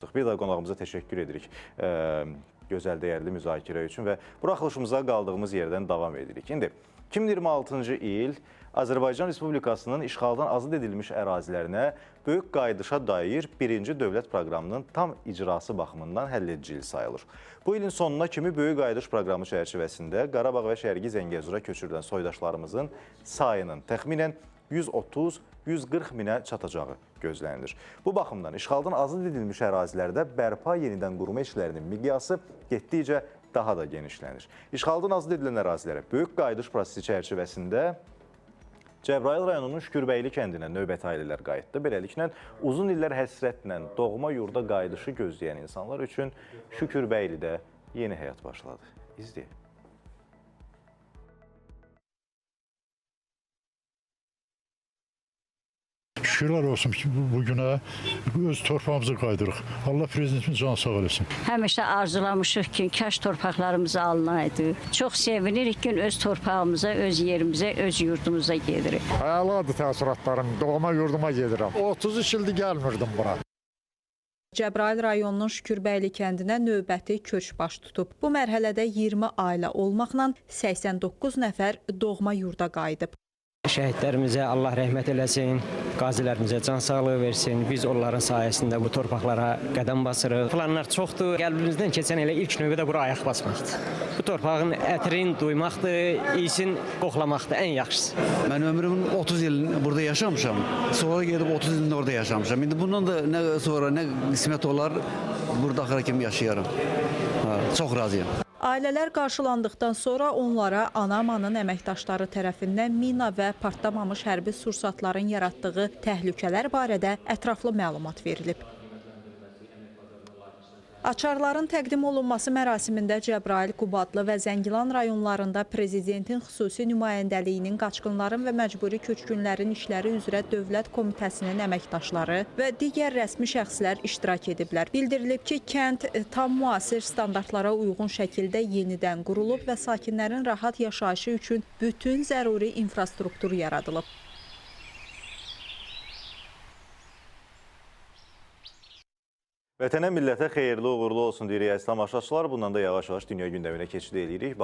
Bir daha qonağımıza təşəkkür edirik gözəl, dəyərli müzakirə üçün və buraxılışımıza qaldığımız yerdən davam edirik. İndi 2026-cı il Azərbaycan Respublikasının işğaldan azad edilmiş ərazilərinə böyük qayıdışa dair birinci dövlət proqramının tam icrası baxımından həlledici il sayılır. Bu ilin sonuna kimi böyük qayıdış proqramı çərçivəsində Qarabağ və Şərqi Zəngəzura köçürülən soydaşlarımızın sayının təxminən 130-140 minə çatacağı gözlənilir. Bu baxımdan işğaldan azad edilmiş ərazilərdə bərpa yenidən qurma işlərinin miqyası getdikcə daha da genişlənir. İşğaldan azad edilən ərazilərə böyük qayıdış prosesi çərçivəsində Cəbrayıl rayonunun Şükürbəyli kəndinə növbəti ailələr qayıtdı. Beləliklə, uzun illər həsrətlə doğma yurda qayıdışı gözləyən insanlar üçün Şükürbəylidə yeni həyat başladı. İzləyək. Şükürlər olsun ki, bugünə öz torpağımıza qaydırıq. Allah prezidentimiz canı sağ eləsin. Həmişə arzulamışıq ki, kaş torpaqlarımızı alınaydı. Çox sevinirik ki, öz torpağımıza, öz yerimizə, öz yurdumuza gedirik. Əladır təəssüratlarım, doğma yurduma gedirəm. 33 ildir gəlmirdim bura. Cəbrayıl rayonunun Şükürbəyli kəndinə növbəti köç baş tutub. Bu mərhələdə 20 ailə olmaqla 89 nəfər doğma yurda qayıdıb. Şəhidlərimizə Allah rəhmət eləsin, qazilərimizə can sağlığı versin. Biz onların sayəsində bu torpaqlara qədəm basırıq. Planlar çoxdur. Qəlbimizdən keçən elə ilk növbədə bura ayaq basmaqdır. Bu torpağın ətrini duymaqdır, iyisin qoxlamaqdır ən yaxşısı. Mən ömrümün 30 ilini burada yaşamışam. Sonra gedib 30 ilini orada yaşamışam. İndi bundan da nə sonra nə qismət olar, burada axıra kimi yaşayarım. Çox razıyam. Ailələr qarşılandıqdan sonra onlara ANAMA-nın əməkdaşları tərəfindən mina və partlamamış hərbi sursatların yaratdığı təhlükələr barədə ətraflı məlumat verilib. Açarların təqdim olunması mərasimində Cəbrayıl, Qubadlı və Zəngilan rayonlarında Prezidentin xüsusi nümayəndəliyinin qaçqınların və məcburi köçkünlərin işləri üzrə Dövlət Komitəsinin əməkdaşları və digər rəsmi şəxslər iştirak ediblər. Bildirilib ki, kənd tam müasir standartlara uyğun şəkildə yenidən qurulub və sakinlərin rahat yaşayışı üçün bütün zəruri infrastruktur yaradılıb. Vətənə, millətə xeyirli, uğurlu olsun deyirik əziz tamaşaçılar. Bundan da yavaş-yavaş dünya gündəminə keçid edirik.